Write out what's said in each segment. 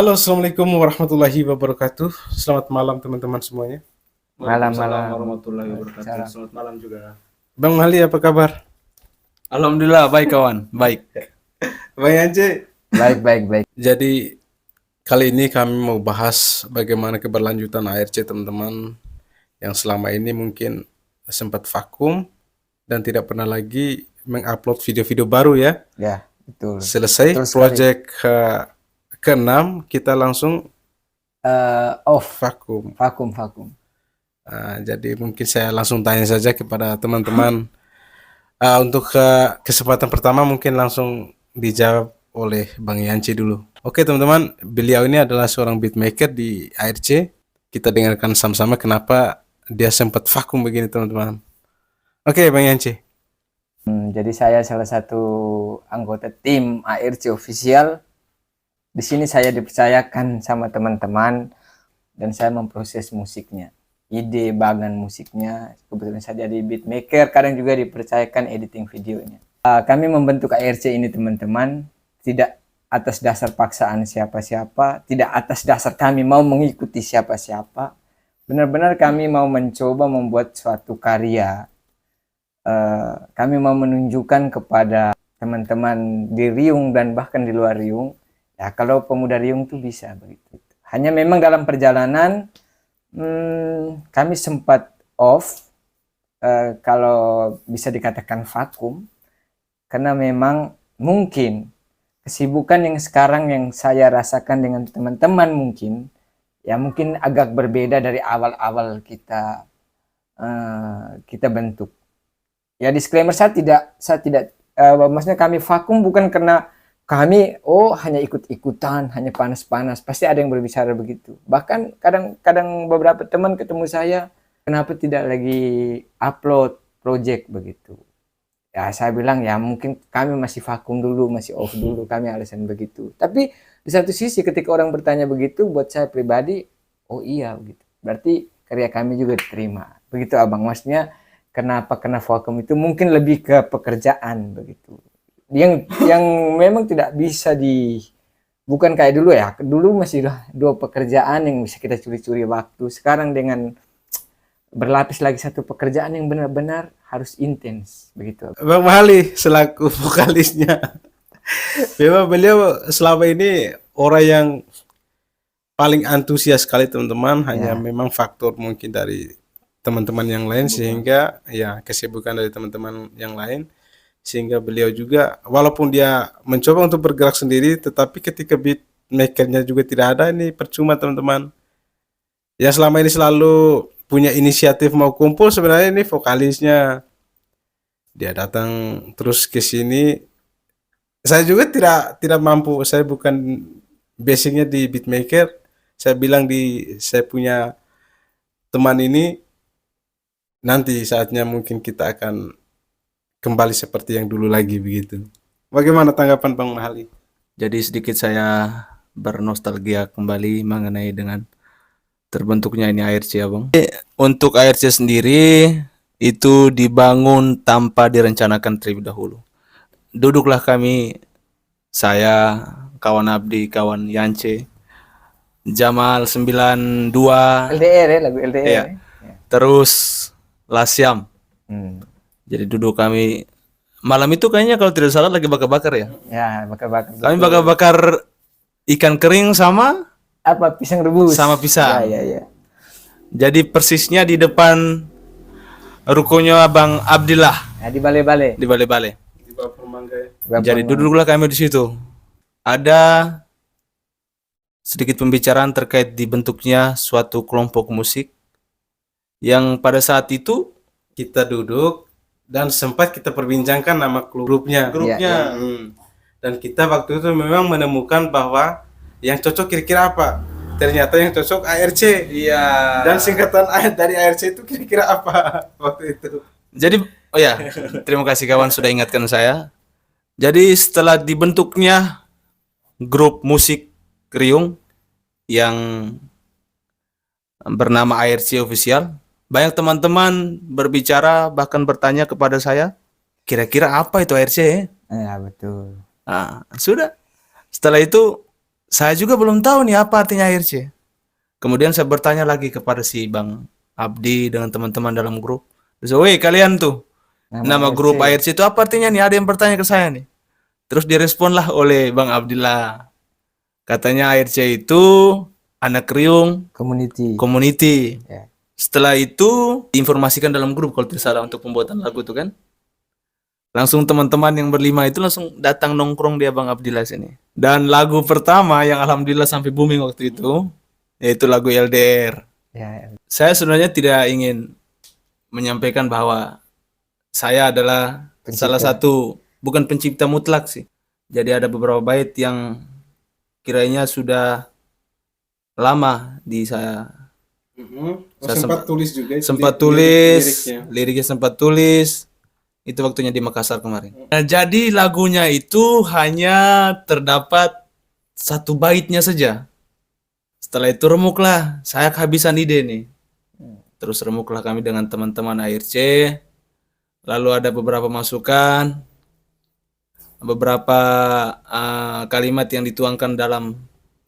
Halo, assalamualaikum warahmatullahi wabarakatuh. Selamat malam teman-teman semuanya. Malam-malam. Waalaikumsalam warahmatullahi wabarakatuh. Salam. Selamat malam juga. Bang Mali, apa kabar? Alhamdulillah baik kawan, baik. Bang Yance. Baik. Jadi kali ini kami mau bahas bagaimana keberlanjutan ARC teman-teman yang selama ini mungkin sempat vakum dan tidak pernah lagi mengupload video-video baru ya. Ya, betul. Selesai Betul sekali. project ke-6 kita langsung Off. vakum. Vakum. Jadi mungkin saya langsung tanya saja kepada teman-teman. Untuk kesempatan pertama mungkin langsung dijawab oleh Bang Yanci dulu. Oke teman-teman, beliau ini adalah seorang beatmaker di ARC. Kita dengarkan sama-sama kenapa dia sempat vakum begini teman-teman. Oke Bang Yanci. Jadi saya salah satu anggota tim ARC Official. Di sini saya dipercayakan sama teman-teman dan saya memproses musiknya. Ide bagan musiknya, kebetulan saya jadi beatmaker, kadang juga dipercayakan editing videonya. Kami membentuk ARC ini teman-teman, tidak atas dasar paksaan siapa-siapa, tidak atas dasar kami mau mengikuti siapa-siapa. Benar-benar kami mau mencoba membuat suatu karya. Kami mau menunjukkan kepada teman-teman di Riung dan bahkan di luar Riung, ya kalau pemuda Riung tuh bisa begitu. Hanya memang dalam perjalanan kami sempat off, kalau bisa dikatakan vakum, karena memang mungkin kesibukan yang sekarang yang saya rasakan dengan teman-teman mungkin agak berbeda dari awal-awal kita bentuk. Ya disclaimer, saya tidak maksudnya kami vakum bukan karena kami hanya ikut-ikutan, hanya panas-panas. Pasti ada yang berbicara begitu. Bahkan kadang beberapa teman ketemu saya, kenapa tidak lagi upload project begitu. Ya saya bilang ya mungkin kami masih vakum dulu, masih off dulu, kami alasan begitu. Tapi di satu sisi ketika orang bertanya begitu, buat saya pribadi, oh iya begitu. Berarti karya kami juga diterima. Begitu Abang, maksudnya kenapa kena vakum itu mungkin lebih ke pekerjaan begitu. Yang memang tidak bisa bukan kayak dulu ya. Dulu masih dua pekerjaan yang bisa kita curi-curi waktu. Sekarang dengan berlapis lagi satu pekerjaan yang benar-benar harus intens begitu. Bang Mali selaku vokalisnya. Memang beliau selama ini orang yang paling antusias sekali teman-teman. Hanya memang faktor mungkin dari teman-teman yang lain sehingga ya kesibukan dari teman-teman yang lain sehingga beliau juga walaupun dia mencoba untuk bergerak sendiri tetapi ketika beat makernya juga tidak ada, ini percuma teman-teman. Ya selama ini selalu punya inisiatif mau kumpul, sebenarnya ini vokalisnya dia datang terus ke sini. Saya juga tidak mampu, saya bukan basicnya di beatmaker. Saya bilang saya punya teman ini, nanti saatnya mungkin kita akan kembali seperti yang dulu lagi begitu. Bagaimana tanggapan Bang Mahali? Jadi sedikit saya bernostalgia kembali mengenai dengan terbentuknya ini ARC ya Bang. Untuk ARC sendiri itu dibangun tanpa direncanakan terlebih dahulu. Duduklah kami, saya, kawan Abdi, kawan Yance, Jamal 92, LDR ya, lagu LDR. Iya. Terus Lasyam. Jadi duduk kami malam itu kayaknya kalau tidak salah lagi bakar-bakar ya. Ya, bakar-bakar. Kami bakar-bakar ikan kering sama Apa pisang rebus? sama pisang. Ya. Jadi persisnya di depan rukonya Abang Abdillah Ya, di Bale-Bale. di Bale-Bale. Di bawah Permangga ya. Jadi duduklah kami di situ. Ada sedikit pembicaraan terkait dibentuknya suatu kelompok musik yang pada saat itu Kita duduk dan sempat kita perbincangkan nama grupnya. Iya. Dan kita waktu itu memang menemukan bahwa yang cocok kira-kira apa. Ternyata yang cocok ARC. Iya. Dan singkatan dari ARC itu kira-kira apa waktu itu. Jadi terima kasih kawan sudah ingatkan saya. Jadi setelah dibentuknya grup musik Riung yang bernama ARC Official, banyak teman-teman berbicara bahkan bertanya kepada saya, kira-kira apa itu ARC? Ya, betul. Nah, sudah. Setelah itu saya juga belum tahu nih apa artinya ARC. Kemudian saya bertanya lagi kepada si Bang Abdi dengan teman-teman dalam grup. Terus, weh kalian tuh, nama grup ARC itu apa artinya nih? Ada yang bertanya ke saya nih. Terus diresponlah oleh Bang Abdillah. Katanya ARC itu anak kriung community. Ya. Setelah itu diinformasikan dalam grup kalau tidak salah untuk pembuatan lagu itu kan. Langsung teman-teman yang berlima itu langsung datang nongkrong dia Bang Abdillah sini. Dan lagu pertama yang alhamdulillah sampai booming waktu itu, yaitu lagu LDR. Ya. Saya sebenarnya tidak ingin menyampaikan bahwa saya adalah salah satu, bukan pencipta mutlak sih. Jadi ada beberapa bait yang kiranya sudah lama di saya. Saya sempat tulis juga itu sempat tulis liriknya sempat tulis itu waktunya di Makassar kemarin. Nah, jadi lagunya itu hanya terdapat satu baitnya saja. Setelah itu remuklah, saya kehabisan ide nih. Terus remuklah kami dengan teman-teman ARC. Lalu ada beberapa masukan, beberapa kalimat yang dituangkan dalam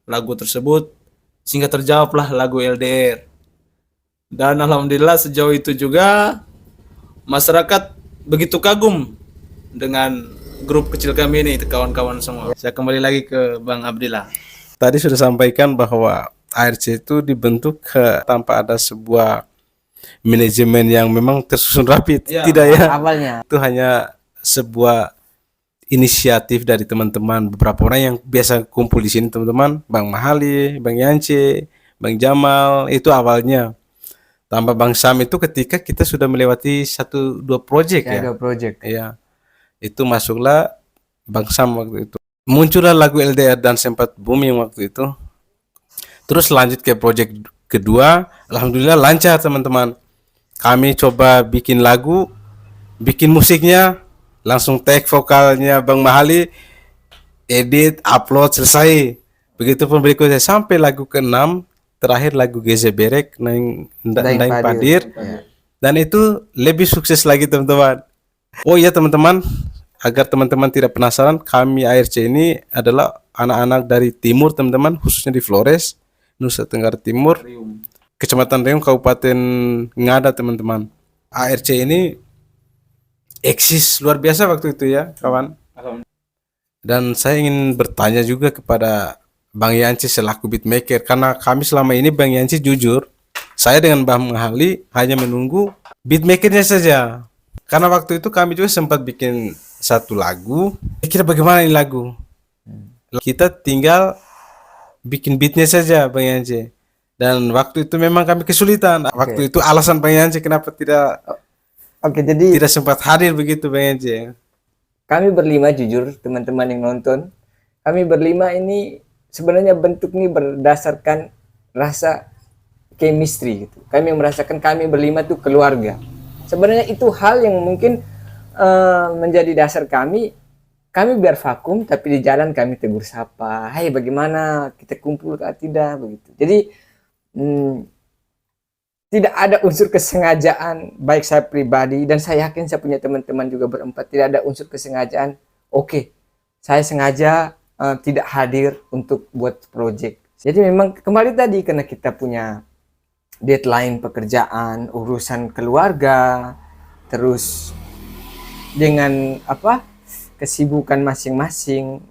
lagu tersebut, sehingga terjawablah lagu LDR. Dan alhamdulillah sejauh itu juga masyarakat begitu kagum dengan grup kecil kami ini, kawan-kawan semua. Saya kembali lagi ke Bang Abdillah. Tadi sudah sampaikan bahwa ARC itu dibentuk tanpa ada sebuah manajemen yang memang tersusun rapi. Ya, tidak ya. Awalnya Itu hanya sebuah inisiatif dari teman-teman, beberapa orang yang biasa kumpul di sini, teman-teman. Bang Mahali, Bang Yance, Bang Jamal, itu awalnya. Tambah Bang Sam itu ketika kita sudah melewati 1-2 proyek ya. ada project. Iya. Itu masuklah Bang Sam waktu itu. Muncullah lagu LDR dan sempat booming waktu itu. Terus lanjut ke proyek kedua, alhamdulillah lancar teman-teman. Kami coba bikin lagu, bikin musiknya, langsung tag vokalnya Bang Mahali, edit, upload, selesai. Begitupun berikutnya sampai lagu ke-6, terakhir lagu Geze Berek, Naing Padir. Ya. Dan itu lebih sukses lagi teman-teman. Oh iya teman-teman, agar teman-teman tidak penasaran, kami ARC ini adalah anak-anak dari timur teman-teman, khususnya di Flores, Nusa Tenggara Timur, Kecamatan Riung, Kabupaten Ngada teman-teman. ARC ini eksis luar biasa waktu itu ya kawan. Dan saya ingin bertanya juga kepada Bang Yanci selaku beatmaker, karena kami selama ini Bang Yanci jujur, saya dengan Bang Mahali hanya menunggu beatmakernya saja. Karena waktu itu kami juga sempat bikin satu lagu, kira bagaimana ini lagu. Kita tinggal bikin beatnya saja Bang Yanci. Dan waktu itu memang kami kesulitan. Waktu itu alasan Bang Yanci kenapa tidak Jadi tidak sempat hadir begitu Bang Yanci. kami berlima, jujur teman-teman yang nonton, kami berlima ini sebenarnya bentuk ini berdasarkan rasa chemistry gitu. Kami merasakan kami berlima tuh keluarga. Sebenarnya itu hal yang mungkin menjadi dasar kami biar vakum, tapi di jalan kami tegur sapa, hai bagaimana, kita kumpul kah tidak, begitu. Jadi tidak ada unsur kesengajaan, baik saya pribadi dan saya yakin saya punya teman-teman juga berempat, tidak ada unsur kesengajaan. Oke, saya sengaja tidak hadir untuk buat project. Jadi memang kembali tadi karena kita punya deadline pekerjaan, urusan keluarga, terus dengan kesibukan masing-masing.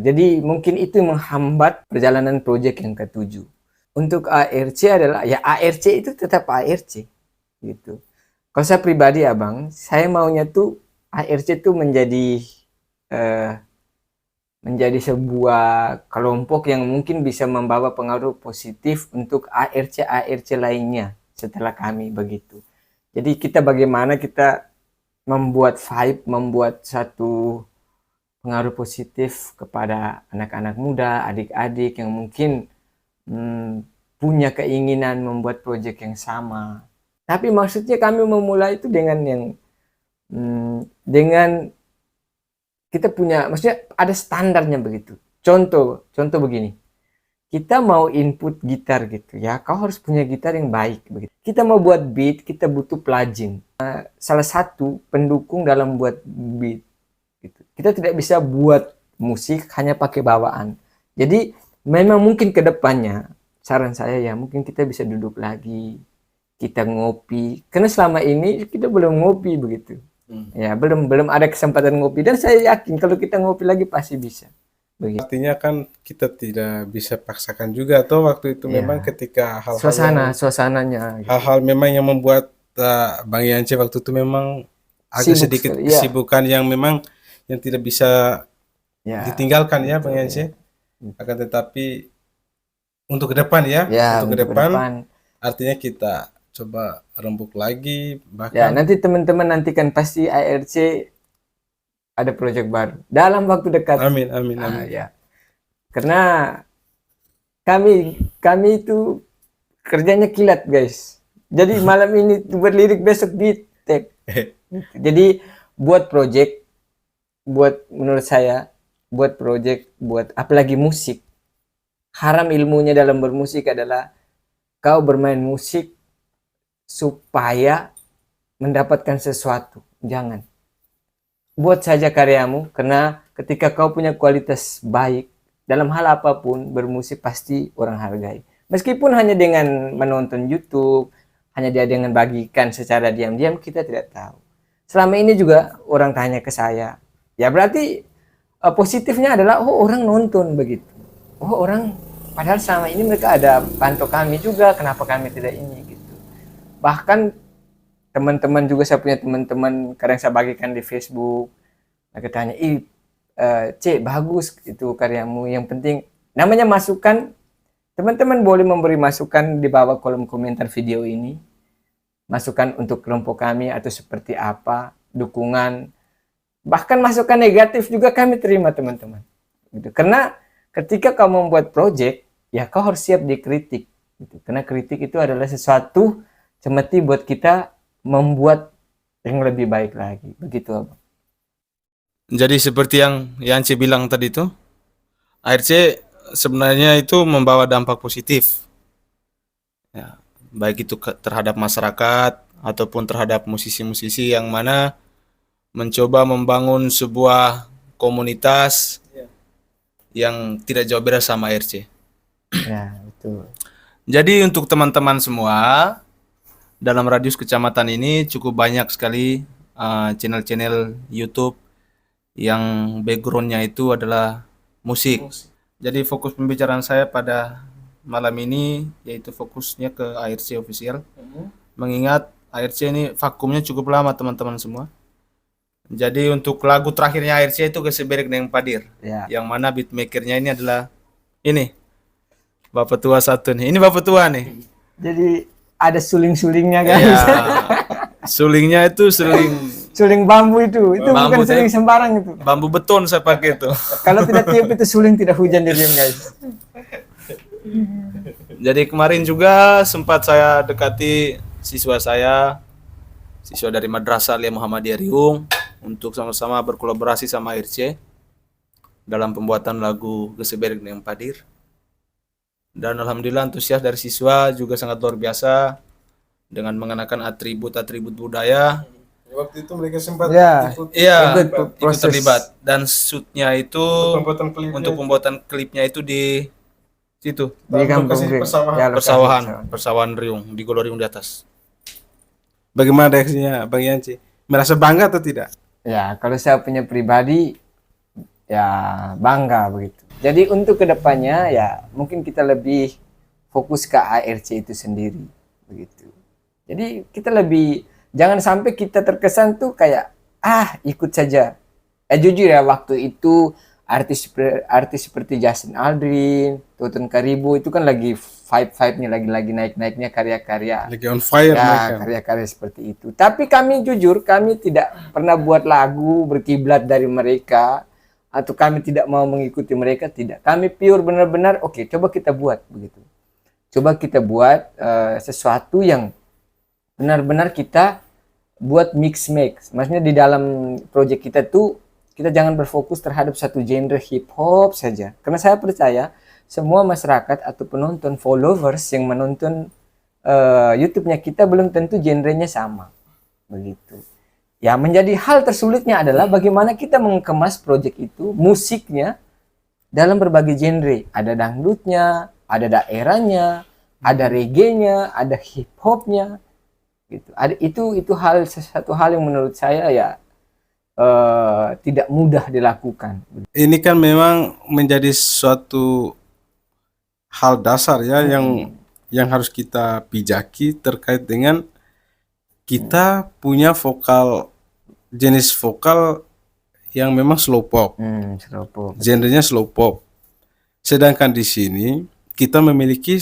Jadi mungkin itu menghambat perjalanan project yang ke-7. Untuk ARC adalah ya ARC itu tetap ARC gitu. Kalau saya pribadi Abang, saya maunya tuh ARC itu menjadi sebuah kelompok yang mungkin bisa membawa pengaruh positif untuk ARC lainnya setelah kami begitu. Jadi kita bagaimana kita membuat vibe, membuat satu pengaruh positif kepada anak-anak muda, adik-adik yang mungkin punya keinginan membuat proyek yang sama. Tapi maksudnya kami memulai itu dengan kita punya, maksudnya ada standarnya begitu. Contoh begini, kita mau input gitar gitu ya, kau harus punya gitar yang baik begitu. Kita mau buat beat, kita butuh plugin. Salah satu pendukung dalam buat beat gitu. Kita tidak bisa buat musik hanya pakai bawaan. Jadi memang mungkin ke depannya saran saya ya mungkin kita bisa duduk lagi, kita ngopi. Karena selama ini kita belum ngopi begitu. Ya, belum ada kesempatan ngopi dan saya yakin kalau kita ngopi lagi pasti bisa. Begitu. Artinya kan kita tidak bisa paksakan juga atau waktu itu Ya. memang ketika Suasananya gitu. hal-hal memang yang membuat Bang Yance waktu itu memang agak Sibuk sedikit sekali, ya. kesibukan yang memang yang tidak bisa Ya. ditinggalkan ya Bang Yance. Akan tetapi untuk ke depan ya, Ya, untuk ke untuk ke depan depan. artinya kita coba rembuk lagi Ya, bahkan nanti teman-teman nantikan pasti ARC ada proyek baru dalam waktu dekat. amin amin Ah, amin. ya. Karena kami itu kerjanya kilat, guys. Jadi malam ini buat lirik, besok di tag. Jadi buat project, menurut saya, buat project, buat apalagi musik. Haram ilmunya dalam bermusik adalah kau bermain musik supaya mendapatkan sesuatu. Jangan. Buat saja karyamu, karena ketika kau punya kualitas baik, dalam hal apapun, bermusik pasti orang hargai. Meskipun hanya dengan menonton YouTube, hanya dia dengan bagikan secara diam-diam, kita tidak tahu. Selama ini juga orang tanya ke saya, ya berarti positifnya adalah, oh orang nonton begitu. Oh orang, padahal selama ini mereka ada pantau kami juga, kenapa kami tidak ini gitu. Bahkan teman-teman juga, saya punya teman-teman kadang saya bagikan di Facebook, mereka tanya, Cek bagus itu karyamu, yang penting namanya masukan, teman-teman boleh memberi masukan di bawah kolom komentar video ini, masukan untuk kelompok kami atau seperti apa, dukungan, bahkan masukan negatif juga kami terima teman-teman gitu. Karena ketika kau membuat project, ya kau harus siap dikritik gitu. Karena kritik itu adalah sesuatu cemeti buat kita membuat yang lebih baik lagi. Begitu, Abang. Jadi seperti yang Yance bilang tadi itu, ARC sebenarnya itu membawa dampak positif. Ya, baik itu terhadap masyarakat ataupun terhadap musisi-musisi yang mana mencoba membangun sebuah komunitas yang tidak jauh beda sama ARC. Ya, betul. Jadi untuk teman-teman semua, dalam radius kecamatan ini cukup banyak sekali channel-channel YouTube yang backgroundnya itu adalah musik. Jadi fokus pembicaraan saya pada malam ini yaitu fokusnya ke ARC official. Mengingat ARC ini vakumnya cukup lama teman-teman semua. Jadi untuk lagu terakhirnya ARC itu Keseberek Neng Padir. Ya. Yang mana beatmakernya ini adalah ini Bapak Tua satu nih. Ini Bapak Tua nih. Jadi ada suling-sulingnya guys. Ya, sulingnya itu Suling bambu itu Bambu, bukan suling sembarang itu. bambu beton saya pakai itu. Kalau tidak tiup itu suling, tidak hujan dia diam guys. Jadi kemarin juga sempat saya dekati siswa dari Madrasah Alia Muhammadiyah Riung untuk sama-sama berkolaborasi sama ARC dalam pembuatan lagu Keseberek Neng Padir. Dan alhamdulillah antusias dari siswa juga sangat luar biasa dengan mengenakan atribut-atribut budaya. Waktu itu mereka sempat Ya. ikut Iya, Ikut ikut terlibat dan shootnya itu untuk pembuatan klipnya itu di situ Di kampung lokasi Ring. persawahan. Ya, lokasi persawahan Riung di Goloriung di atas. Bagaimana reaksinya Bang Yance? Merasa bangga atau tidak? Ya, kalau saya punya pribadi, ya bangga begitu. Jadi untuk kedepannya ya mungkin kita lebih fokus ke ARC itu sendiri begitu. Jadi kita lebih, jangan sampai kita terkesan tuh kayak ikut saja. Jujur ya, waktu itu artis seperti Justin Aldrin, Tutan Karibu itu kan lagi vibe-nya, lagi naik-naiknya karya-karya. Lagi on fire Ya, mereka. karya-karya seperti itu. Tapi kami jujur, kami tidak pernah buat lagu berkiblat dari mereka atau kami tidak mau mengikuti mereka, tidak. Kami pure benar-benar oke, coba kita buat begitu. Coba kita buat sesuatu yang benar-benar kita buat mix. Maksudnya di dalam project kita tuh kita jangan berfokus terhadap satu genre hip hop saja. Karena saya percaya semua masyarakat atau penonton, followers yang menonton YouTube-nya kita belum tentu genrenya sama. Begitu. Ya, menjadi hal tersulitnya adalah bagaimana kita mengemas project itu, musiknya dalam berbagai genre. Ada dangdutnya, ada daerahnya, ada reggae-nya, ada hip hopnya gitu. Ada itu satu hal yang menurut saya ya tidak mudah dilakukan. Ini kan memang menjadi suatu hal dasar ya yang harus kita pijaki terkait dengan kita punya jenis vokal yang memang slow pop. Slow pop. Genrenya slow pop. Sedangkan di sini kita memiliki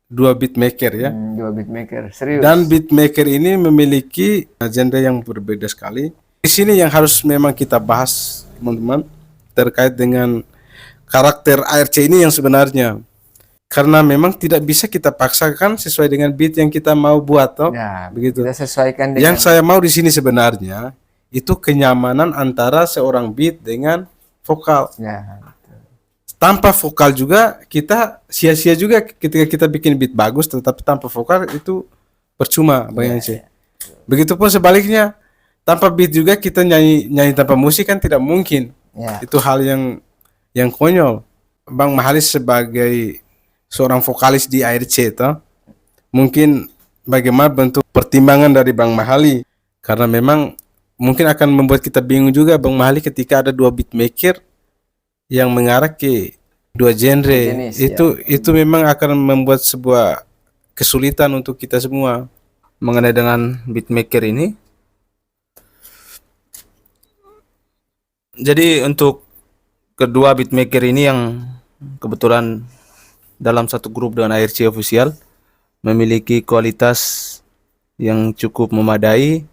dua beatmaker ya. Dua beatmaker, serius. Dan beatmaker ini memiliki genre yang berbeda sekali. Di sini yang harus memang kita bahas, teman-teman, terkait dengan karakter ARC ini yang sebenarnya. Karena memang tidak bisa kita paksakan sesuai dengan beat yang kita mau buat, toh. Ya, Begitu. kita sesuaikan dengan Yang saya mau di sini sebenarnya itu kenyamanan antara seorang beat dengan vokal. ya. Tanpa vokal juga kita sia-sia juga ketika kita bikin beat bagus, tetapi tanpa vokal itu percuma, Bang Yance. Begitupun sebaliknya, tanpa beat juga kita nyanyi tanpa musik kan tidak mungkin. Ya. Itu hal yang konyol. Bang Mahalis sebagai seorang vokalis di ARC toh, mungkin bagaimana bentuk pertimbangan dari Bang Mahali, karena memang mungkin akan membuat kita bingung juga Bang Mahali ketika ada dua beatmaker yang mengarah ke dua genre. Jenis, Itu memang akan membuat sebuah kesulitan untuk kita semua. Mengenai dengan beatmaker ini, jadi untuk kedua beatmaker ini yang kebetulan dalam satu grup dengan ARC official memiliki kualitas yang cukup memadai.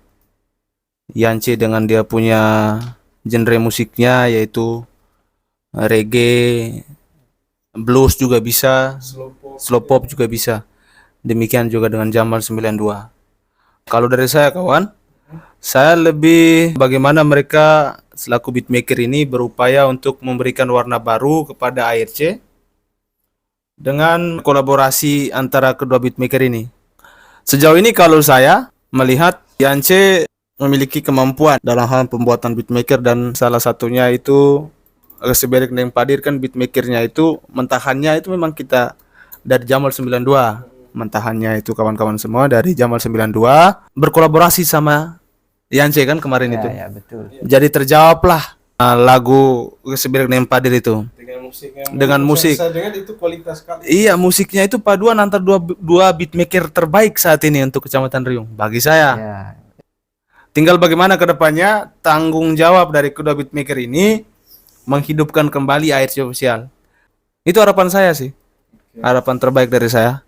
Yance dengan dia punya genre musiknya yaitu reggae, blues juga bisa, slow pop juga bisa. Demikian juga dengan Jamal 92. Kalau dari saya kawan, saya lebih bagaimana mereka selaku beatmaker ini berupaya untuk memberikan warna baru kepada ARC dengan kolaborasi antara kedua beatmaker ini. Sejauh ini kalau saya melihat Yance memiliki kemampuan dalam hal pembuatan beatmaker, dan salah satunya itu sebelik yang Padir kan beatmakernya itu mentahannya itu memang kita dari Jamal 92. Mentahannya itu kawan-kawan semua dari Jamal 92 berkolaborasi sama Yance kan kemarin itu. Ya, betul. Jadi terjawablah lagu sebelik yang Padir itu. Dengan musik. Saya dengar itu kualitas sekali. Iya, musiknya itu paduan antara dua beatmaker terbaik saat ini untuk Kecamatan Riung bagi saya. Ya. Tinggal bagaimana ke depannya tanggung jawab dari kedua beatmaker ini menghidupkan kembali ARC official. Itu harapan saya sih. Harapan terbaik dari saya.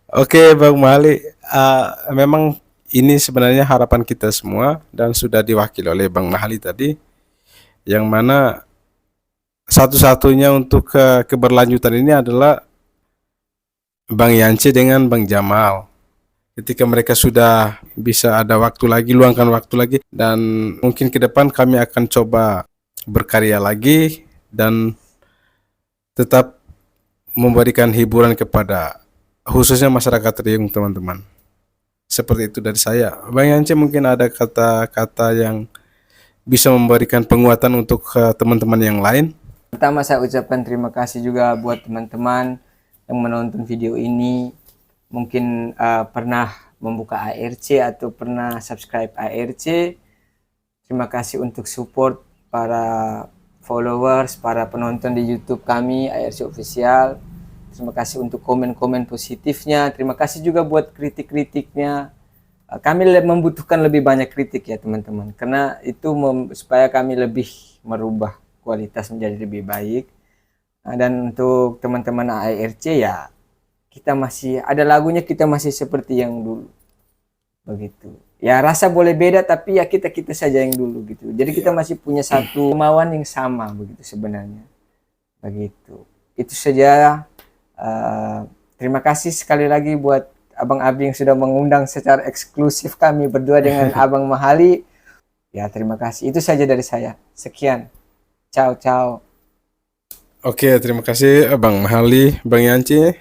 Oke, Bang Mahali, memang ini sebenarnya harapan kita semua dan sudah diwakili oleh Bang Mahali tadi, yang mana satu-satunya untuk keberlanjutan ini adalah Bang Yance dengan Bang Jamal. Ketika mereka sudah bisa ada waktu lagi, luangkan waktu lagi, dan mungkin ke depan kami akan coba berkarya lagi dan tetap memberikan hiburan kepada khususnya masyarakat Riung, teman-teman. Seperti itu dari saya. Bang Yance mungkin ada kata-kata yang bisa memberikan penguatan untuk teman-teman yang lain. Pertama saya ucapkan terima kasih juga buat teman-teman yang menonton video ini. Mungkin pernah membuka ARC atau pernah subscribe ARC. Terima kasih untuk support para followers, para penonton di YouTube kami ARC Official. Terima kasih untuk komen-komen positifnya. Terima kasih juga buat kritik-kritiknya. Kami membutuhkan lebih banyak kritik ya teman-teman, karena itu supaya kami lebih merubah kualitas menjadi lebih baik. Dan untuk teman-teman ARC ya, kita masih ada lagunya, kita masih seperti yang dulu begitu ya. Rasa boleh beda tapi ya kita saja yang dulu gitu. Jadi kita masih punya satu kemauan yang sama begitu sebenarnya begitu. Itu saja. Terima kasih sekali lagi buat Abang Abi yang sudah mengundang secara eksklusif kami berdua dengan Abang Mahali ya. Terima kasih, itu saja dari saya. Sekian, ciao. Oke, terima kasih Bang Mahali, Bang Yance.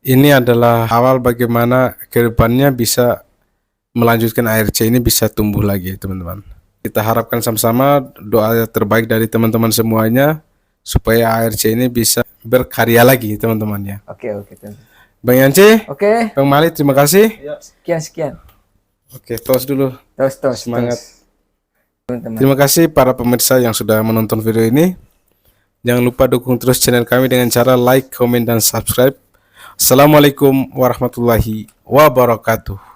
Ini adalah awal bagaimana kedepannya bisa melanjutkan ARC ini bisa tumbuh lagi, teman-teman. Kita harapkan sama-sama doa terbaik dari teman-teman semuanya. supaya ARC ini bisa berkarya lagi teman-teman ya. Oke, teman. Bang Yance, Oke, Bang Mali, terima kasih. sekian. Oke, tos dulu. Tos. Semangat. Teman-teman. Terima kasih para pemirsa yang sudah menonton video ini. Jangan lupa dukung terus channel kami dengan cara like, komen, dan subscribe. Assalamualaikum warahmatullahi wabarakatuh.